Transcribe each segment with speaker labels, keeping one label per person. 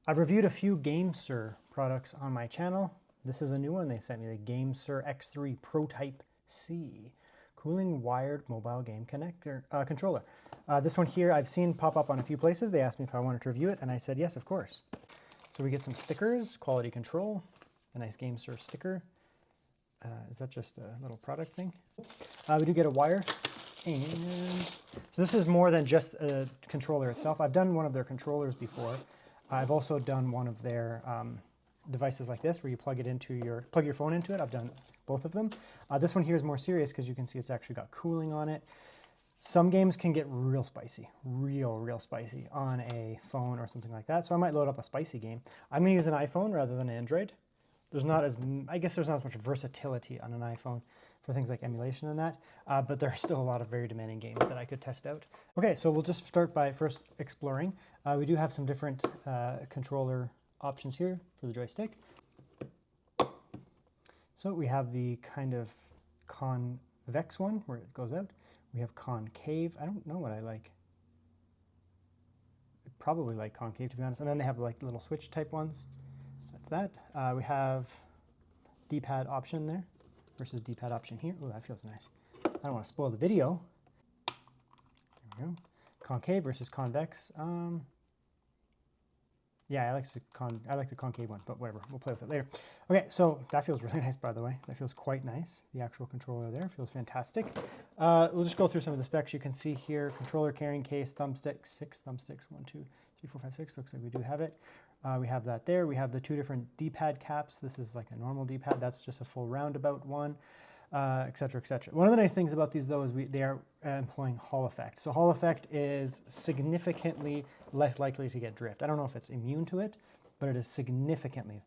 Speaker 1: I've reviewed a few GameSir products on my channel. This is a new one. They sent me the GameSir X3 Protype C cooling wired mobile game connector controller. This one here I've seen pop up on a few places. They asked me if I wanted to review it, and I said yes, of course. So we get some stickers, quality control, a nice GameSir sticker. Is that just a little product thing? We do get a wire, and so this is more than just a controller itself. I've done one of their controllers before. I've also done one of their devices like this, where you plug your phone into it. I've done both of them. This one here is more serious because you can see it's actually got cooling on it. Some games can get real spicy, real spicy on a phone or something like that. So I might load up a spicy game. I'm gonna use an iPhone rather than Android. I guess there's not as much versatility on an iPhone for things like emulation and that, but there are still a lot of very demanding games that I could test out. Okay, so we'll just start by first exploring. We do have some different controller options here for the joystick. So we have the kind of convex one where it goes out. We have concave. I don't know what I like. I probably like concave, to be honest. And then they have like little switch type ones. That's that. We have D-pad option there versus D-pad option here. Oh, that feels nice. I don't want to spoil the video. There we go. Concave versus convex. Yeah, I like the concave one, but whatever. We'll play with it later. Okay, so that feels really nice, by the way. That feels quite nice. The actual controller there feels fantastic. We'll just go through some of the specs. You can see here, controller carrying case, thumbstick, 6 thumbsticks, 1, 2, 3, 4, 5, 6. Looks like we do have it. We have that there. We have the 2 different D-pad caps. This is like a normal D-pad. That's just a full roundabout one, et cetera, et cetera. One of the nice things about these, though, is they are employing Hall effect. So Hall effect is significantly less likely to get drift. I don't know if it's immune to it, but it is significantly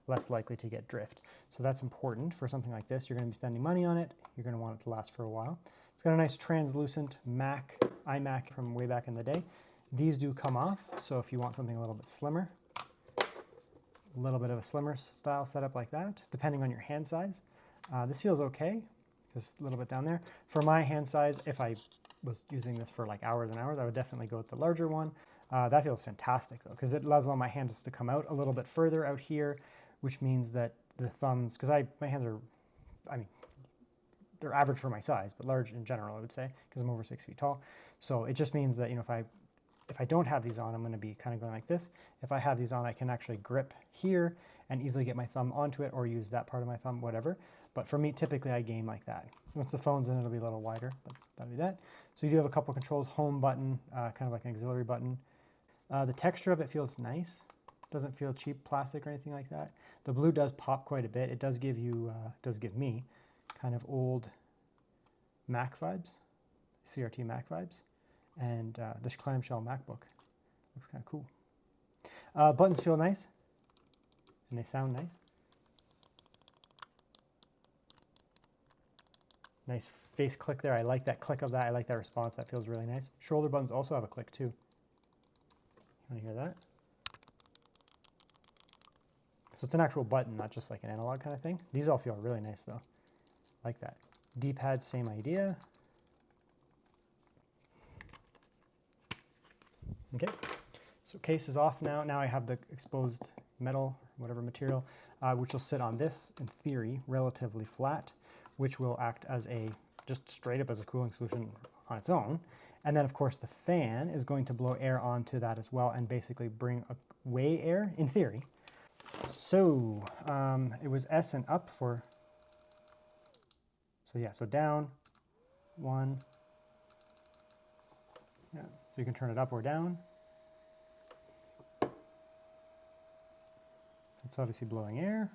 Speaker 1: less likely to get drift. So that's important for something like this. You're going to be spending money on it. You're going to want it to last for a while. It's got a nice translucent iMac from way back in the day. These do come off, so if you want something a little bit slimmer, a little bit of a slimmer style setup like that, depending on your hand size. This feels okay, just a little bit down there. For my hand size, if I was using this for like hours and hours, I would definitely go with the larger one. That feels fantastic though, because it allows all my hands to come out a little bit further out here, which means that the thumbs, because my hands are, I mean, they're average for my size, but large in general, I would say, because I'm over 6 feet tall. So it just means that, you know, if I don't have these on, I'm going to be kind of going like this. If I have these on, I can actually grip here and easily get my thumb onto it or use that part of my thumb, whatever. But for me, typically I game like that. Once the phone's in, it'll be a little wider, but that'll be that. So you do have a couple controls, home button, kind of like an auxiliary button. The texture of it feels nice. Doesn't feel cheap plastic or anything like that. The blue does pop quite a bit. It does give me kind of old Mac vibes, CRT Mac vibes. And this clamshell MacBook looks kind of cool. Buttons feel nice, and they sound nice. Nice face click there. I like that click of that. I like that response. That feels really nice. Shoulder buttons also have a click too. You want to hear that? So it's an actual button, not just like an analog kind of thing. These all feel really nice though. Like that. D-pad, same idea. Okay, so case is off now. Now I have the exposed metal, whatever material, which will sit on this, in theory, relatively flat, which will act as just straight up as a cooling solution on its own. And then of course the fan is going to blow air onto that as well and basically bring away air, in theory. So it was S and up for, so down, 1, yeah. So you can turn it up or down. So it's obviously blowing air.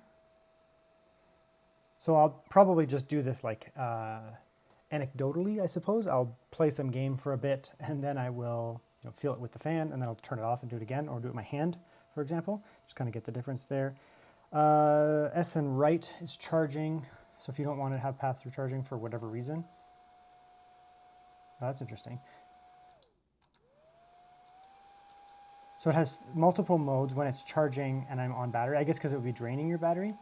Speaker 1: So I'll probably just do this like anecdotally, I suppose. I'll play some game for a bit and then I will feel it with the fan and then I'll turn it off and do it again, or do it with my hand, for example. Just kind of get the difference there. S and right is charging. So if you don't want to have pass-through charging for whatever reason. Oh, that's interesting. So it has multiple modes when it's charging and I'm on battery. I guess because it would be draining your battery.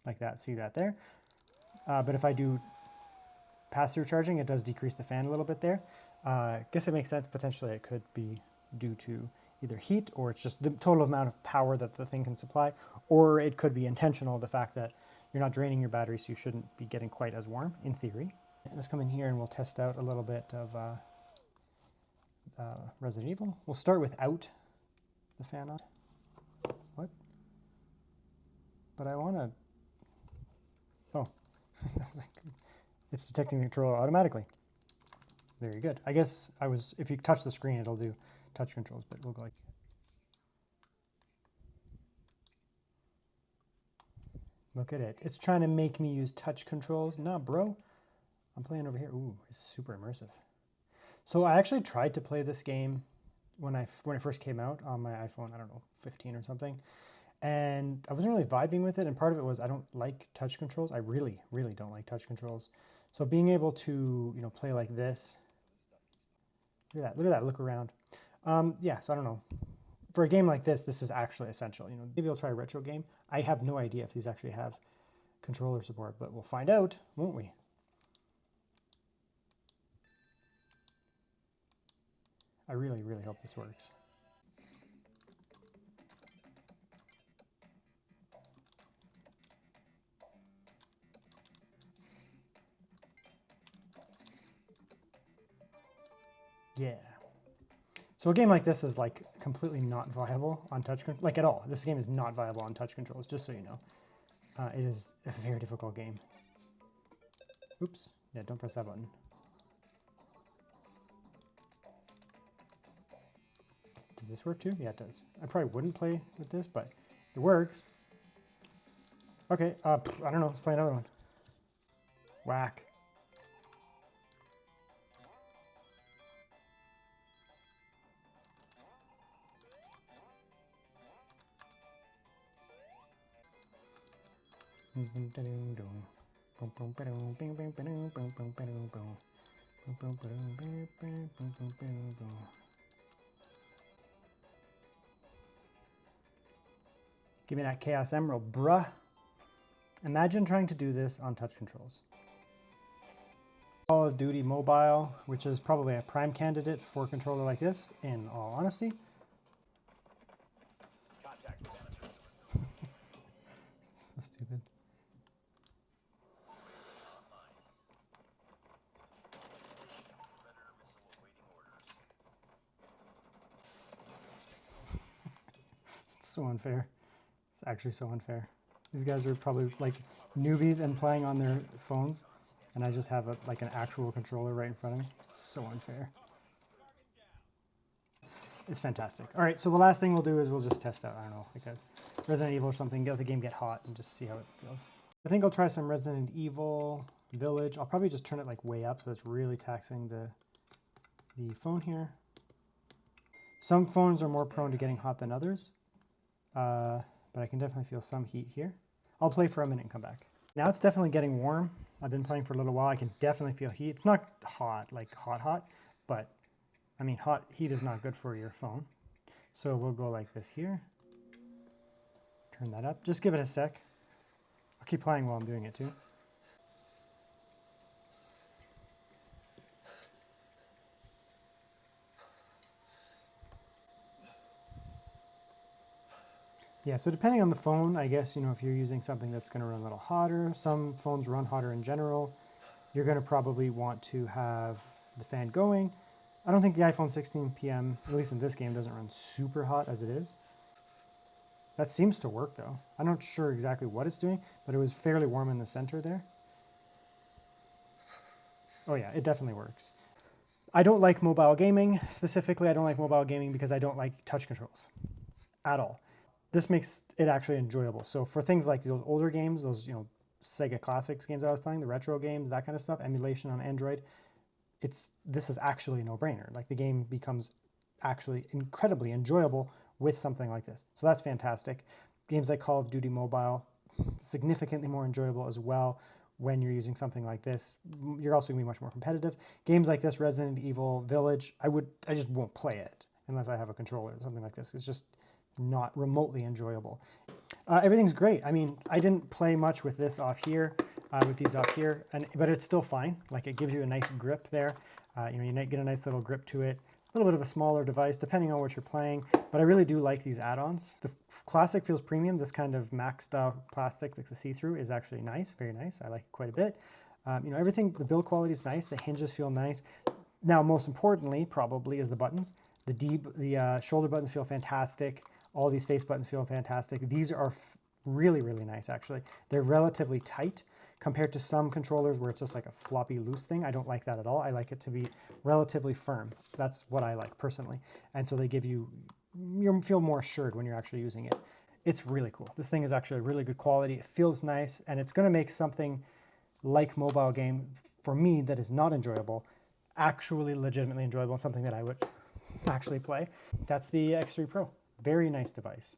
Speaker 1: Like that, see that there. But if I do pass-through charging, it does decrease the fan a little bit there. I guess it makes sense. Potentially it could be due to either heat, or it's just the total amount of power that the thing can supply, or it could be intentional, the fact that you're not draining your battery, so you shouldn't be getting quite as warm, in theory. Let's come in here and we'll test out a little bit of Resident Evil. We'll start without the fan on. What? But I want to... Oh. It's detecting the controller automatically. Very good. I guess if you touch the screen, it'll do touch controls, but we'll go like... Look at it. It's trying to make me use touch controls. Nah, bro. I'm playing over here. Ooh, it's super immersive. So I actually tried to play this game when it first came out on my iPhone, I don't know, 15 or something. And I wasn't really vibing with it. And part of it was I don't like touch controls. I really, really don't like touch controls. So being able to, play like this. Look at that, look around. Yeah, so I don't know. For a game like this, this is actually essential. Maybe I'll try a retro game. I have no idea if these actually have controller support, but we'll find out, won't we? I really, really hope this works. Yeah. So a game like this is like completely not viable on touch control, like at all. This game is not viable on touch controls, just so you know. It is a very difficult game. Oops. Yeah, don't press that button. Does this work too? Yeah, it does. I probably wouldn't play with this, but it works. Okay, I don't know. Let's play another one. Whack. Give me that Chaos Emerald, bruh. Imagine trying to do this on touch controls. Call of Duty Mobile, which is probably a prime candidate for a controller like this, in all honesty. So stupid. It's so unfair. It's actually so unfair. These guys are probably like newbies and playing on their phones, and I just have like an actual controller right in front of me. It's so unfair. It's fantastic. All right, so the last thing we'll do is we'll just test out, I don't know, like a Resident Evil or something, let the game get hot and just see how it feels. I think I'll try some Resident Evil Village. I'll probably just turn it like way up so it's really taxing the phone here. Some phones are more prone to getting hot than others, but I can definitely feel some heat here. I'll play for a minute and come back. Now it's definitely getting warm. I've been playing for a little while. I can definitely feel heat. It's not hot, like hot, but I mean, heat is not good for your phone. So we'll go like this here. Turn that up. Just give it a sec. I'll keep playing while I'm doing it too. Yeah, so depending on the phone, I guess, if you're using something that's going to run a little hotter, some phones run hotter in general, you're going to probably want to have the fan going. I don't think the iPhone 16 PM, at least in this game, doesn't run super hot as it is. That seems to work though. I'm not sure exactly what it's doing, but it was fairly warm in the center there. Oh yeah, it definitely works. I don't like mobile gaming. Specifically, I don't like mobile gaming because I don't like touch controls at all. This makes it actually enjoyable. So for things like those older games, those Sega Classics games that I was playing, the retro games, that kind of stuff, emulation on Android, this is actually a no-brainer. Like the game becomes actually incredibly enjoyable with something like this. So that's fantastic. Games like Call of Duty Mobile, significantly more enjoyable as well when you're using something like this. You're also gonna be much more competitive. Games like this, Resident Evil Village, I just won't play it unless I have a controller or something like this. It's just not remotely enjoyable. Everything's great. I mean, I didn't play much with this off here, with these off here, but it's still fine. Like it gives you a nice grip there. You get a nice little grip to it. little bit of a smaller device depending on what you're playing, but I really do like these add-ons. The Classic feels premium. This kind of Mac style plastic, like the see-through, is actually nice, very nice. I like it quite a bit. You know, everything, the build quality is nice. The hinges feel nice. Now, most importantly, probably, is the buttons. The shoulder buttons feel fantastic. All these face buttons feel fantastic. These are really, really nice, actually. They're relatively tight compared to some controllers where it's just like a floppy loose thing. I don't like that at all. I like it to be relatively firm. That's what I like personally. And so they give you feel more assured when you're actually using it. It's really cool. This thing is actually really good quality. It feels nice, and it's going to make something like mobile game for me that is not enjoyable actually legitimately enjoyable, and something that I would actually play. That's the X3 Pro. Very nice device.